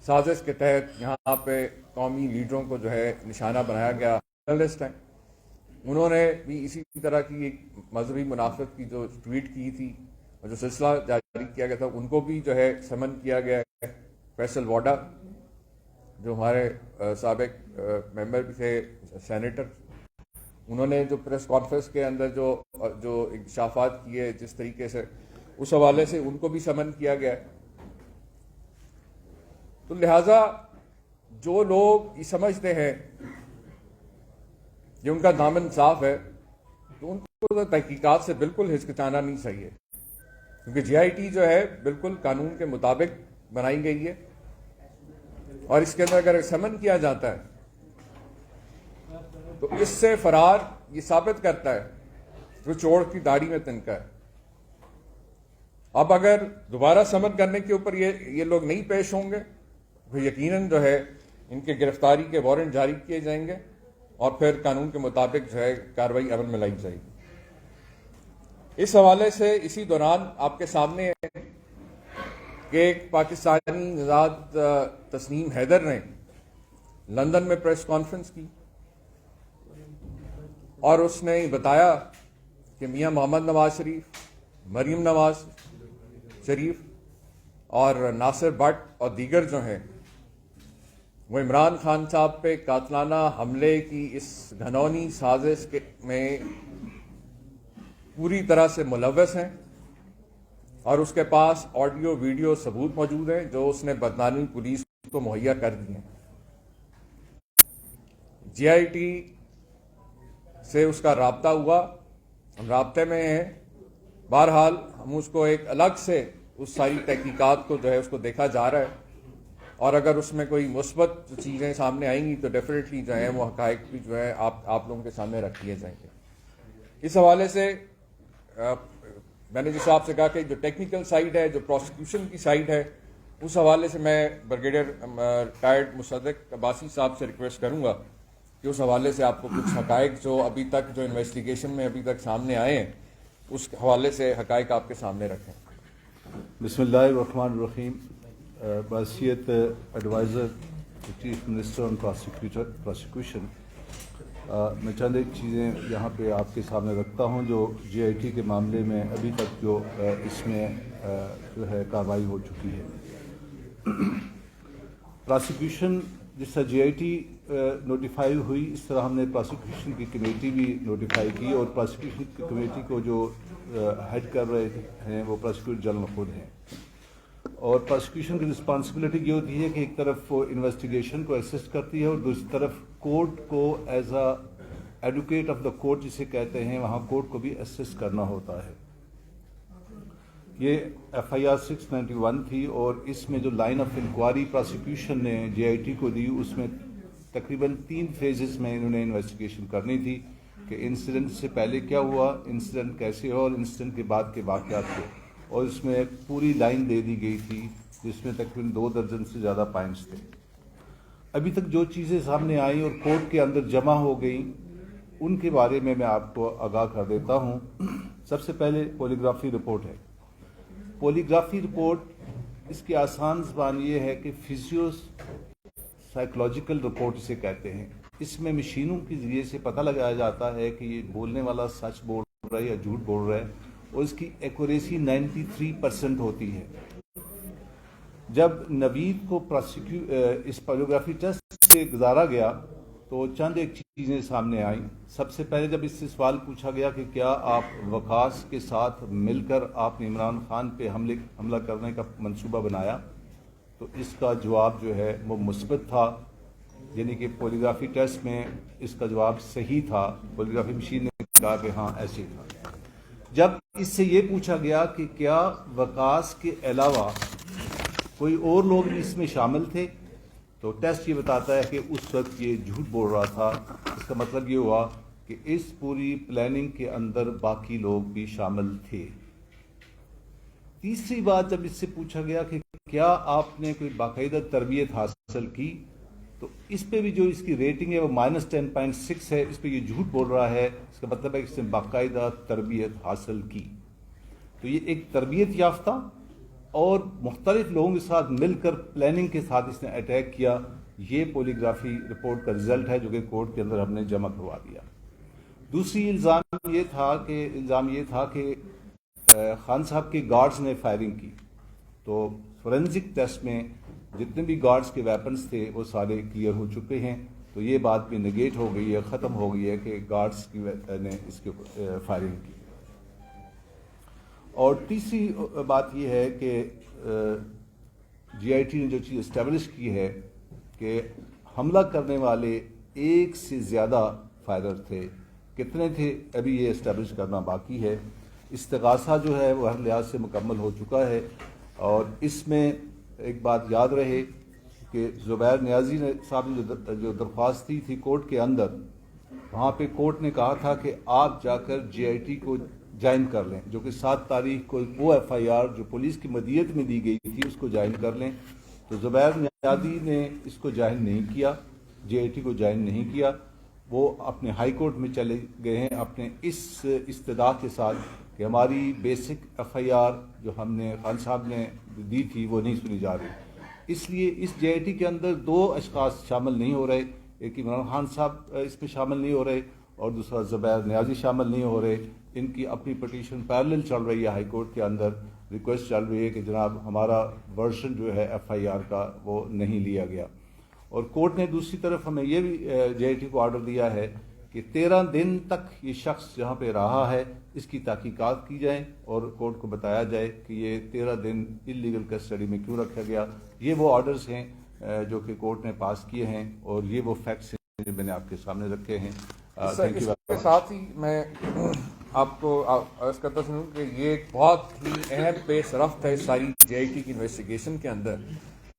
سازش کے تحت یہاں پہ قومی لیڈروں کو جو ہے نشانہ بنایا گیا. جرنلسٹ ہیں, انہوں نے بھی اسی طرح کی ایک مذہبی منافقت کی جو ٹویٹ کی تھی اور جو سلسلہ جاری کیا گیا تھا, ان کو بھی جو ہے سمن کیا گیا ہے. فیصل واڈا جو ہمارے سابق ممبر بھی تھے, سینیٹر, انہوں نے جو پریس کانفرنس کے اندر جو انکشافات کیے جس طریقے سے, اس حوالے سے ان کو بھی سمن کیا گیا ہے. تو لہٰذا جو لوگ یہ سمجھتے ہیں کہ ان کا دامن صاف ہے, تو ان کو تحقیقات سے بالکل ہچکچانا نہیں چاہیے, کیونکہ جی آئی ٹی جو ہے بالکل قانون کے مطابق بنائی گئی ہے, اور اس کے اندر اگر سمن کیا جاتا ہے تو اس سے فرار یہ ثابت کرتا ہے جو چوڑ کی داڑھی میں تنکا ہے. اب اگر دوبارہ سمن کرنے کے اوپر یہ لوگ نہیں پیش ہوں گے تو یقیناً جو ہے ان کے گرفتاری کے وارنٹ جاری کیے جائیں گے, اور پھر قانون کے مطابق جو ہے کارروائی عمل میں لائی جائے گی. اس حوالے سے اسی دوران آپ کے سامنے ہے کہ ایک پاکستانی نژاد تسنیم حیدر نے لندن میں پریس کانفرنس کی, اور اس نے بتایا کہ میاں محمد نواز شریف, مریم نواز شریف اور ناصر بٹ اور دیگر جو ہیں وہ عمران خان صاحب پہ قاتلانہ حملے کی اس گھنونی سازش میں پوری طرح سے ملوث ہیں, اور اس کے پاس آڈیو ویڈیو ثبوت موجود ہیں جو اس نے برطانوی پولیس کو مہیا کر دی ہیں. جی آئی ٹی سے اس کا رابطہ ہوا, ہم رابطے میں ہیں. بہرحال ہم اس کو ایک الگ سے اس ساری تحقیقات کو جو ہے اس کو دیکھا جا رہا ہے, اور اگر اس میں کوئی مثبت چیزیں سامنے آئیں گی تو ڈیفینیٹلی جو ہے وہ حقائق بھی جو ہے آپ لوگوں کے سامنے رکھ دیے جائیں گے. اس حوالے سے میں نے جس آپ سے کہا کہ جو ٹیکنیکل سائیڈ ہے, جو پروسیکیوشن کی سائیڈ ہے, اس حوالے سے میں بریگیڈیئر ریٹائرڈ مصدق عباسی صاحب سے ریکویسٹ کروں گا کہ اس حوالے سے آپ کو کچھ حقائق جو ابھی تک جو انویسٹیگیشن میں ابھی تک سامنے آئے ہیں اس حوالے سے حقائق آپ کے سامنے رکھیں. بسم اللہ الرحمن الرحیم. بحیثیت ایڈوائزر چیف منسٹر آن پروسیکیوشن میں چند ایک چیزیں یہاں پہ آپ کے سامنے رکھتا ہوں جو جی آئی ٹی کے معاملے میں ابھی تک جو اس میں جو ہے کارروائی ہو چکی ہے. پروسیکیوشن جس طرح جی آئی ٹی نوٹیفائی ہوئی, اس طرح ہم نے پروسیکیوشن کی کمیٹی بھی نوٹیفائی کی, اور پروسیکیوشن کی کمیٹی کو جو ہیڈ کر رہے ہیں وہ پروسیکیوٹر جنرل خود ہیں. اور پروسیکیوشن کی رسپانسبلٹی یہ ہوتی ہے کہ ایک طرف وہ انویسٹیگیشن کو اسسٹ کرتی ہے, اور دوسری طرف کورٹ کو as a advocate of the court جسے کہتے ہیں, وہاں کورٹ کو بھی اسسٹ کرنا ہوتا ہے. یہ ایف آئی آر 691 تھی, اور اس میں جو لائن آف انکوائری پروسیکیوشن نے جے آئی ٹی کو دی, اس میں تقریباً 3 فیزز میں انہوں نے انویسٹیگیشن کرنی تھی کہ انسیڈنٹ سے پہلے کیا ہوا, انسیڈنٹ کیسے ہوا, اور انسیڈنٹ کے بعد کے واقعات تھے. اور اس میں پوری لائن دے دی گئی تھی جس میں تقریباً 2 درجن سے زیادہ پوائنٹس تھے. ابھی تک جو چیزیں سامنے آئیں اور کورٹ کے اندر جمع ہو گئیں ان کے بارے میں آپ کو آگاہ کر دیتا ہوں. سب سے پہلے پولیگرافی رپورٹ ہے. پولیگرافی رپورٹ اس کی آسان زبان یہ ہے کہ فزیو سائیکولوجیکل رپورٹ اسے کہتے ہیں. اس میں مشینوں کے ذریعے سے پتہ لگایا جاتا ہے کہ یہ بولنے والا سچ بول رہا ہے یا جھوٹ بول رہا ہے, اور اس کی ایکوریسی 93% ہوتی ہے. جب نوید کو اس پولیگرافی ٹیسٹ سے گزارا گیا تو چند ایک چیزیں سامنے آئیں. سب سے پہلے جب اس سے سوال پوچھا گیا کہ کیا آپ وقاص کے ساتھ مل کر آپ نے عمران خان پہ حملہ کرنے کا منصوبہ بنایا, تو اس کا جواب جو ہے وہ مثبت تھا, یعنی کہ پولیگرافی ٹیسٹ میں اس کا جواب صحیح تھا. پولیگرافی مشین نے کہا کہ ہاں ایسے ہی تھا. جب اس سے یہ پوچھا گیا کہ کیا وقاص کے علاوہ کوئی اور لوگ بھی اس میں شامل تھے, تو ٹیسٹ یہ بتاتا ہے کہ اس وقت یہ جھوٹ بول رہا تھا. اس کا مطلب یہ ہوا کہ اس پوری پلاننگ کے اندر باقی لوگ بھی شامل تھے. تیسری بات جب اس سے پوچھا گیا کہ کیا آپ نے کوئی باقاعدہ تربیت حاصل کی, تو اس پہ بھی جو اس کی ریٹنگ ہے وہ -10.6 ہے. اس پہ یہ جھوٹ بول رہا ہے. اس کا مطلب ہے کہ اس نے باقاعدہ تربیت حاصل کی. تو یہ ایک تربیت یافتہ اور مختلف لوگوں کے ساتھ مل کر پلاننگ کے ساتھ اس نے اٹیک کیا. یہ پولیگرافی رپورٹ کا رزلٹ ہے جو کہ کورٹ کے اندر ہم نے جمع کروا دیا. دوسری الزام یہ تھا کہ خان صاحب کے گارڈز نے فائرنگ کی. تو فورینزک ٹیسٹ میں جتنے بھی گارڈز کے ویپنز تھے وہ سارے کلیئر ہو چکے ہیں. تو یہ بات بھی نگیٹ ہو گئی ہے, ختم ہو گئی ہے کہ گارڈز نے اس کے فائرنگ کی. اور تیسری بات یہ ہے کہ جی آئی ٹی نے جو چیز اسٹیبلش کی ہے کہ حملہ کرنے والے ایک سے زیادہ فائرر تھے. کتنے تھے ابھی یہ اسٹیبلش کرنا باقی ہے. استغاثہ جو ہے وہ ہر لحاظ سے مکمل ہو چکا ہے. اور اس میں ایک بات یاد رہے کہ زبیر نیازی نے صاحب نے جو درخواست دی تھی کورٹ کے اندر, وہاں پہ کورٹ نے کہا تھا کہ آپ جا کر جے آئی ٹی کو جوائن کر لیں, جو کہ 7 تاریخ کو وہ ایف آئی آر جو پولیس کی مدیت میں دی گئی تھی اس کو جوائن کر لیں. تو زبیر نیازی نے اس کو جوائن نہیں کیا, جے آئی ٹی کو جوائن نہیں کیا. وہ اپنے ہائی کورٹ میں چلے گئے ہیں اپنے اس استدعا کے ساتھ کہ ہماری بیسک ایف آئی آر جو ہم نے خان صاحب نے دی تھی وہ نہیں سنی جا رہی. اس لیے اس جے آئی ٹی کے اندر 2 اشخاص شامل نہیں ہو رہے. ایک عمران خان صاحب اس میں شامل نہیں ہو رہے اور دوسرا زبیر نیازی شامل نہیں ہو رہے. ان کی اپنی پٹیشن پیرلل چل رہی ہے ہائی کورٹ کے اندر. ریکویسٹ چل رہی ہے کہ جناب ہمارا ورژن جو ہے ایف آئی آر کا وہ نہیں لیا گیا. اور کورٹ نے دوسری طرف ہمیں یہ بھی جے آئی ٹی کو آرڈر دیا ہے کہ 13 دن تک یہ شخص جہاں پہ رہا ہے اس کی تحقیقات کی جائیں اور کورٹ کو بتایا جائے کہ یہ 13 دن اللیگل کسٹڈی میں کیوں رکھا گیا. یہ وہ آرڈرز ہیں جو کہ کورٹ نے پاس کیے ہیں اور یہ وہ فیکٹس ہیں جو میں نے آپ کے سامنے رکھے ہیں. اس کے ساتھ ہی میں آپ کو عرض کرتا سنوں کہ یہ ایک بہت ہی اہم پیش رفت ہے ساری جے آئی ٹی کی انویسٹیگیشن کے اندر,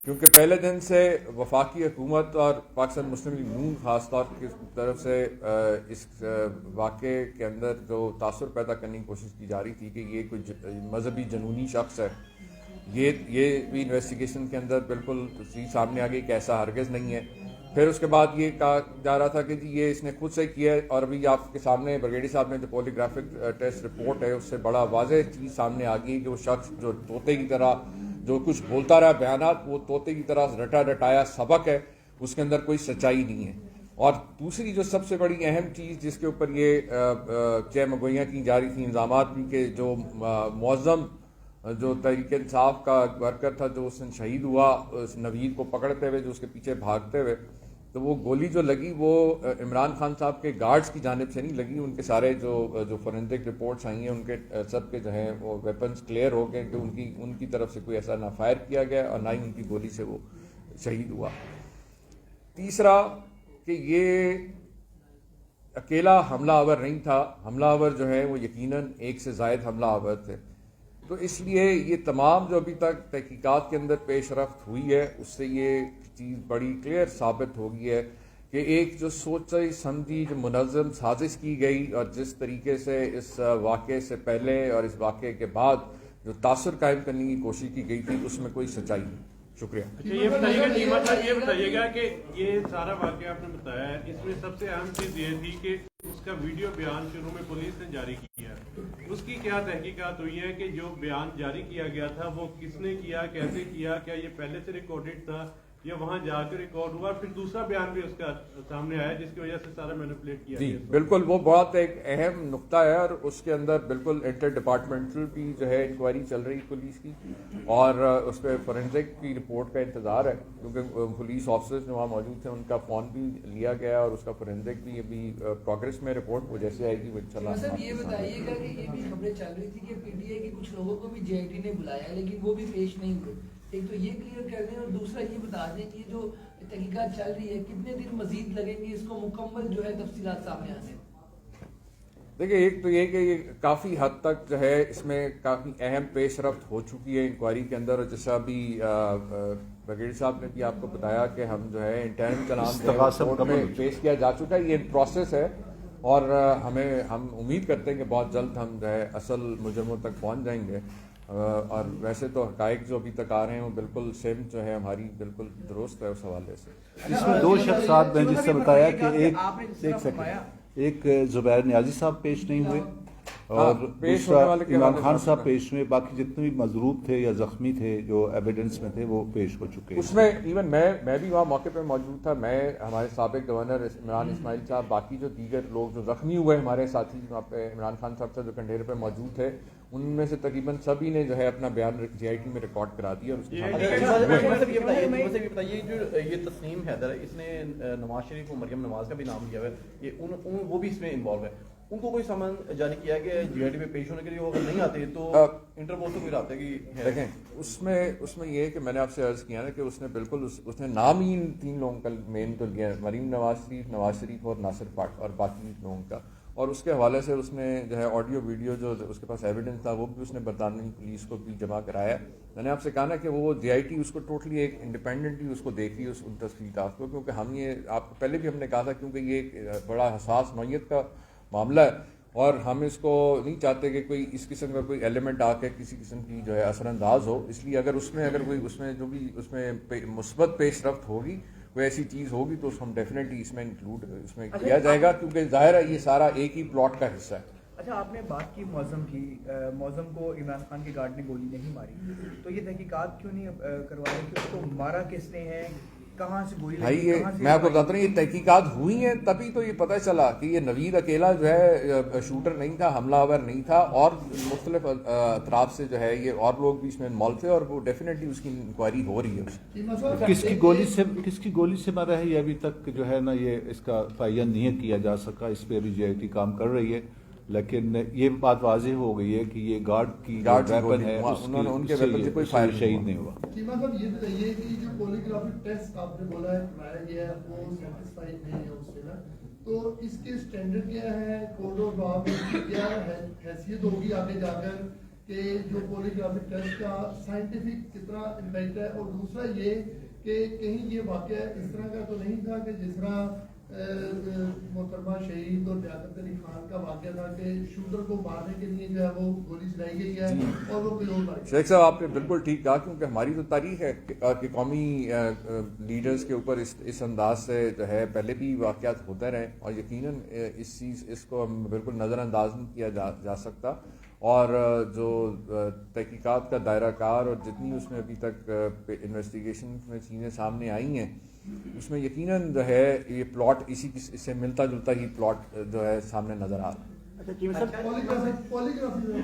کیونکہ پہلے دن سے وفاقی حکومت اور پاکستان مسلم لیگ نون خاص طور کی طرف سے اس واقعے کے اندر جو تاثر پیدا کرنے کی کوشش کی جا رہی تھی کہ یہ کوئی مذہبی جنونی شخص ہے. یہ بھی انویسٹیگیشن کے اندر بالکل چیز سامنے آ گئی کہ ایسا ہرگز نہیں ہے. پھر اس کے بعد یہ کہا جا رہا تھا کہ جی یہ اس نے خود سے کیا ہے, اور ابھی آپ کے سامنے برگیڈی صاحب نے جو پولیگرافک ٹیسٹ رپورٹ ہے اس سے بڑا واضح چیز سامنے آ گئی کہ وہ شخص جو طوطے کی طرح جو کچھ بولتا رہا بیانات, وہ طوطے کی طرح رٹا رٹایا سبق ہے, اس کے اندر کوئی سچائی نہیں ہے. اور دوسری جو سب سے بڑی اہم چیز جس کے اوپر یہ چہ مگوئیاں کی جا رہی تھیں, الزامات بھی کہ جو معظم جو تحریک انصاف کا ورکر تھا جو اس دن شہید ہوا اس نوید کو پکڑتے ہوئے جو اس کے پیچھے بھاگتے ہوئے, تو وہ گولی جو لگی وہ عمران خان صاحب کے گارڈز کی جانب سے نہیں لگی. ان کے سارے جو فورینزک رپورٹس آئی ہیں ان کے سب کے جو ہیں وہ ویپنز کلیئر ہو گئے کہ ان کی طرف سے کوئی ایسا نہ فائر کیا گیا اور نہ ہی ان کی گولی سے وہ شہید ہوا. تیسرا کہ یہ اکیلا حملہ آور نہیں تھا, حملہ آور جو ہے وہ یقیناً 1 سے زائد حملہ آور تھے. تو اس لیے یہ تمام جو ابھی تک تحقیقات کے اندر پیش رفت ہوئی ہے اس سے یہ چیز بڑی کلیئر ثابت ہو گئی ہے کہ ایک جو سوچی سمجھی جو منظم سازش کی گئی اور جس طریقے سے اس واقعے سے پہلے اور اس واقعے کے بعد جو تاثر قائم کرنے کی کوشش کی گئی تھی اس میں کوئی سچائی نہیں. شکریہ. یہ بتائیے گا کہ یہ سارا واقعہ آپ نے بتایا ہے, اس میں سب سے اہم چیز یہ تھی کہ اس کا ویڈیو بیان شروع میں پولیس نے جاری کیا, اس کی کیا تحقیقات ہوئی ہے کہ جو بیان جاری کیا گیا تھا وہ کس نے کیا, کیسے کیا, کیا یہ پہلے سے ریکارڈڈ تھا یا وہاں جا کے ریکارڈ ہوا, پھر دوسرا بیان بھی اس کا سامنے آیا جس کی وجہ سے سارا مینیپولیٹ کیا جی بالکل وہ بہت ایک اہم نقطہ ہے اور اس کے اندر بالکل انٹر ڈپارٹمنٹل بھی جو ہے انکوائری چل رہی پولیس کی اور اس پہ فورینزک کی رپورٹ کا انتظار ہے کیونکہ پولیس آفیسرز جو وہاں موجود تھے ان کا فون بھی لیا گیا اور اس کا فورینزک بھی ابھی پروگریس میں رپورٹ وہ جیسے آئے گی وہ انشاءاللہ. یہ بتائیے گا کہ یہ بھی خبریں چل رہی تھی کہ پی ٹی آئی کے کچھ لوگوں کو بھی جے آئی ٹی نے بلایا لیکن وہ بھی پیش نہیں ہوئے, ایک تو یہ کلیئر کر دیں اور دوسرا یہ بتا دیں کہ جو تحقیقات چل رہی ہے کتنے دن مزید لگیں گے اس کو مکمل جو ہے تفصیلات سامنے آنے. دیکھیے ایک تو یہ کہ یہ کافی حد تک جو ہے اس میں کافی اہم پیش رفت ہو چکی ہے انکوائری کے اندر, اور جیسا ابھی بگیڑی صاحب نے بھی آپ کو بتایا کہ ہم جو ہے انٹرنل چلان میں پیش کیا جا چکا ہے, یہ پروسیس ہے اور ہم امید کرتے ہیں کہ بہت جلد ہم جو ہے اصل مجرموں تک پہنچ جائیں گے. اور ویسے تو حقائق جو ابھی تک آ رہے ہیں وہ بالکل سیم جو ہے ہماری بالکل درست ہے اس حوالے سے. اس میں 2 شخصات میں جس سے بتایا کہ ایک زبیر نیازی صاحب پیش نہیں ہوئے اور پیش دوسرا ہونے والے کے عمران حوالے خان سے صاحب پیش ہوئے، باقی جتنے بھی مضروب تھے یا زخمی تھے جو ایویڈنس میں تھے وہ پیش ہو چکے ہیں. اس میں ایون میں بھی وہاں موقع پہ موجود تھا. میں، ہمارے سابق گورنر عمران اسماعیل صاحب، باقی جو دیگر لوگ جو زخمی ہوئے ہمارے ساتھی وہاں پہ عمران خان صاحب سے جو کنڈیر پہ موجود تھے، ان میں سے تقریباً سبھی نے جو ہے اپنا بیان جی آئی ٹی میں ریکارڈ کرا دیا. اور اس کے یہ بتائیے جو یہ تسنیم حیدر ہے، اس نے نواز شریف کو مریم نواز کا بھی نام لیا ہوا ہے، یہ وہ بھی اس میں انوالو ہے. ان کو کوئی سامان جاری کیا کہ جی آئی ٹی پہ پیش ہونے کے لیے وہ اگر نہیں آتے تو انٹرپول سے کوئی رابطے کی ہے؟ دیکھیں اس میں یہ ہے کہ میں نے آپ سے عرض کیا نا کہ اس نے بالکل اس نے نام ہی ان 3 لوگوں کا مین تو لیا ہے، مریم نواز شریف اور ناصر پاک اور باقی لوگوں کا. اور اس کے حوالے سے اس نے جو ہے آڈیو ویڈیو جو اس کے پاس ایویڈنس تھا وہ بھی اس نے برطانوی پولیس کو بھی جمع کرایا. میں نے آپ سے کہا نا کہ وہ جی آئی ٹی اس کو ٹوٹلی ایک انڈیپینڈنٹلی اس کو دیکھی ان تصویرات کو، کیونکہ ہم یہ آپ کو پہلے بھی ہم نے کہا تھا کیونکہ یہ ایک بڑا حساس نوعیت کا معاملہ ہے اور ہم اس کو نہیں چاہتے کہ کوئی اس قسم کا کوئی ایلیمنٹ آ کے کسی قسم کی جو ہے اثر انداز ہو. اس لیے اگر کوئی اس میں جو بھی اس میں مثبت پیش رفت ہوگی، کوئی ایسی چیز ہوگی تو ہم ڈیفینیٹلی اس میں انکلوڈ اس میں کیا جائے گا، کیونکہ ظاہر ہے یہ سارا ایک ہی پلاٹ کا حصہ ہے. اچھا، آپ نے بات کی معظم کی، معظم کو عمران خان کے گارڈ نے گولی نہیں ماری، تو یہ تحقیقات کیوں نہیں کروائی کہ اس کو مارا کس نے ہے، کہاں سے گولی لگی؟ میں آپ کو بتاتا ہوں یہ تحقیقات ہوئی ہیں تبھی تو یہ پتہ چلا کہ یہ نوید اکیلا جو ہے شوٹر نہیں تھا، حملہ آور نہیں تھا، اور مختلف اطراف سے جو ہے یہ اور لوگ بھی اس میں انوالو تھے، اور وہ ڈیفینیٹلی اس کی انکوائری ہو رہی ہے. کس کی گولی سے مرا ہے یہ ابھی تک جو ہے نا یہ اس کا تعین نہیں کیا جا سکا. اس پہ ابھی جی آئی ٹی کام کر رہی ہے، لیکن یہ بات واضح ہو گئی ہے کہ یہ گارڈ کی ویپن ہے، ان کے ویپن سے کوئی فائر شہید نہیں ہوا. چیمہ صاحب یہ بتائیے کہ جو پولیگرافک ٹیسٹ آپ نے بولا ہے کرایا گیا ہے وہ سیٹسفائی نہیں ہے اس سے نا، تو اس کے اسٹینڈرڈ کیا ہے، کوڈ آف لا میں کیا حیثیت ہوگی آگے جا کر کہ جو پولیگرافک ٹیسٹ کا سائنٹیفک کتنا امپیکٹ ہے؟ اور دوسرا یہ کہ کہیں یہ واقعہ اس طرح کا تو نہیں تھا کہ جس طرح محترمہ شہید اور لیاقت علی خان کا واقعہ تھا کہ شوٹر کو مارنے کے لیے جو ہے وہ گولی چلائی گئی ہے اور وہ کوئی اور مار گیا؟ شیخ صاحب آپ نے بالکل ٹھیک کہا، کیونکہ ہماری تو تاریخ ہے کہ قومی لیڈرز کے اوپر اس انداز سے جو ہے پہلے بھی واقعات ہوتے رہے، اور یقیناً اس کو ہم بالکل نظر انداز نہیں کیا جا سکتا. اور جو تحقیقات کا دائرہ کار اور جتنی اس میں ابھی تک انویسٹیگیشن میں چیزیں سامنے آئی ہیں، اس میں یقیناً جو ہے یہ پلاٹ اس سے ملتا جلتا ہی پلاٹ جو ہے سامنے نظر آ رہا ہے.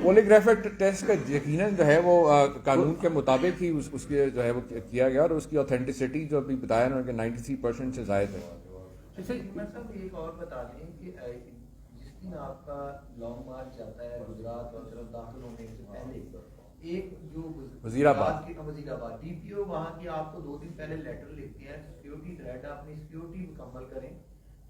پولیگرافک ٹیسٹ کا یقیناً جو ہے وہ قانون کے مطابق ہی اس کے جو ہے وہ کیا گیا، اور اس کی اوتھینٹسٹی جو ابھی بتایا نا کہ 93% سے زائد ہے. صاحب ایک اور بتا دیں کہ جس دن آپ کا لانگ مارچ جاتا ہے گجرات اور طرف داخل ہونے سے پہلے، ایک جو وزیر آباد ڈی پی او وہاں کی آپ کو 2 دن پہلے لیٹر لکھتے ہیں سیکیورٹی تھریٹ، اپنی سیکیورٹی مکمل کریں.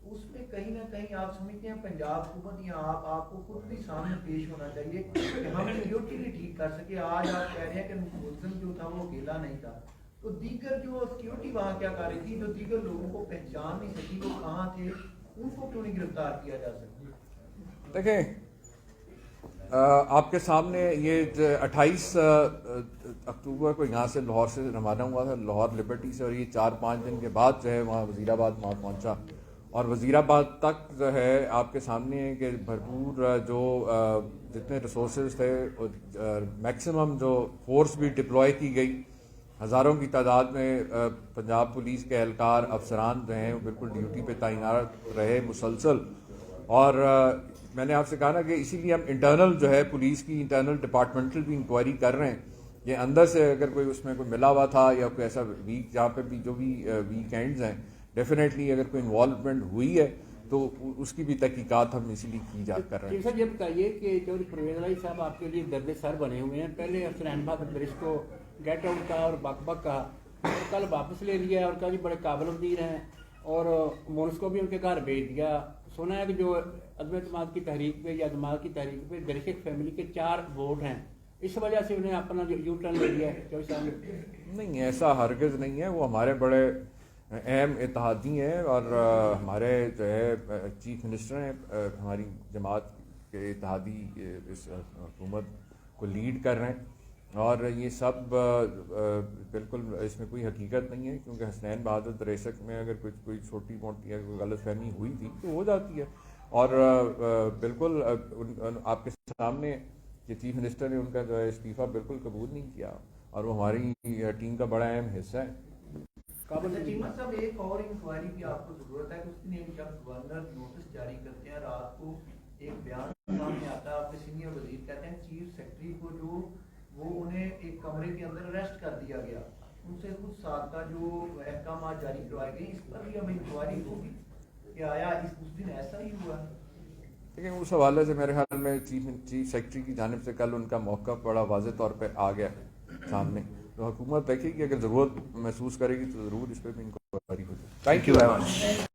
تو اس میں کہیں نہ کہیں آپ سمجھتے ہیں پنجاب حکومت یا آپ کو خود بھی سامنے پیش ہونا چاہیے کہ ہم سیکیورٹی نہیں ٹھیک کر سکے. آج آپ کہہ رہے ہیں کہ ملزم جو تھا وہ اکیلا نہیں تھا، تو دیگر جو سیکیورٹی وہاں کیا کر رہی تھی، جو دیگر لوگوں کو پہچان نہیں سکی وہ کہاں تھے، ان کو کیوں نہیں گرفتار کیا جا سکتا؟ دیکھیں آپ کے سامنے یہ 28 اکتوبر کو یہاں سے لاہور سے روانہ ہوا تھا، لاہور لبرٹی سے، اور یہ 4-5 دن کے بعد جو ہے وہاں وزیر آباد وہاں پہنچا، اور وزیر آباد تک جو ہے آپ کے سامنے ہے کہ بھرپور جو جتنے ریسورسز تھے، میکسیمم جو فورس بھی ڈپلوائے کی گئی، ہزاروں کی تعداد میں پنجاب پولیس کے اہلکار افسران جو ہیں وہ بالکل ڈیوٹی پہ تعینات رہے مسلسل. اور میں نے آپ سے کہا نا کہ اسی لیے ہم انٹرنل جو ہے پولیس کی انٹرنل ڈپارٹمنٹل بھی انکوائری کر رہے ہیں کہ اندر سے اگر کوئی اس میں کوئی ملا ہوا تھا یا کوئی ایسا ویک جہاں پہ بھی جو بھی ویک اینڈز ہیں، ڈیفینیٹلی اگر کوئی انوالومنٹ ہوئی ہے تو اس کی بھی تحقیقات ہم اسی لیے کی جا کر رہے ہیں. سر یہ بتائیے کہ چودھری پرویز علی صاحب آپ کے لیے درد سر بنے ہوئے ہیں. پہلے حسنین بہادر درش کو گیٹ آؤٹ کہا اور بک بک کہا، اور کل واپس لے لیا اور کل بڑے قابل وزیر ہیں، اور مونس کو بھی ان کے گھر بھیج دیا. سنا ہے کہ جو عدم اعتماد کی تحریک پہ یا اعتماد کی تحریک پہ درشک فیملی کے 4 ووٹ ہیں، اس وجہ سے انہیں اپنا یو ٹرن لے لیا ہے. چودھری صاحب نہیں، ایسا ہرگز نہیں ہے. وہ ہمارے بڑے اہم اتحادی ہیں، اور ہمارے جو ہے چیف منسٹر ہیں، ہماری جماعت کے اتحادی اس حکومت کو لیڈ کر رہے ہیں، اور یہ سب بالکل اس میں کوئی حقیقت نہیں ہے. کیونکہ حسنین بہادر دریشک میں اگر کوئی چھوٹی موٹی کوئی غلط فہمی ہوئی تھی تو ہو جاتی ہے. اور بالکل آپ کے سامنے کہ چیف منسٹر نے ان کا جو ہے استعفیٰ بالکل قبول نہیں کیا اور وہ ہماری ٹیم کا بڑا اہم حصہ ہے. چیمہ صاحب ایک اور انکوائری کی آپ کو ضرورت ہے کہ اس دن جب گورنر نوٹس جاری کرتے ہیں رات کو ایک بیان سامنے آتا ہے, آپ کے سینئر وزیر کہتے ہیں چیف سیکرٹری کو جو وہ انہیں ایک کمرے کے اندر اریسٹ کر دیا گیا, ان سے کچھ سابقہ جو احکامات جاری کروائے گئے, اس پر بھی اب انکوائری ہوگی کہ آیا اس دن ایسا ہی ہوا؟ لیکن اس حوالے سے میرے خیال میں چیف سیکرٹری کی جانب سے کل ان کا موقف بڑا واضح طور پہ آ گیا سامنے, تو حکومت دیکھے گی اگر ضرورت محسوس کرے گی تو ضرور اس پہ بھی انکوائری ہو جائے. Thank you very much.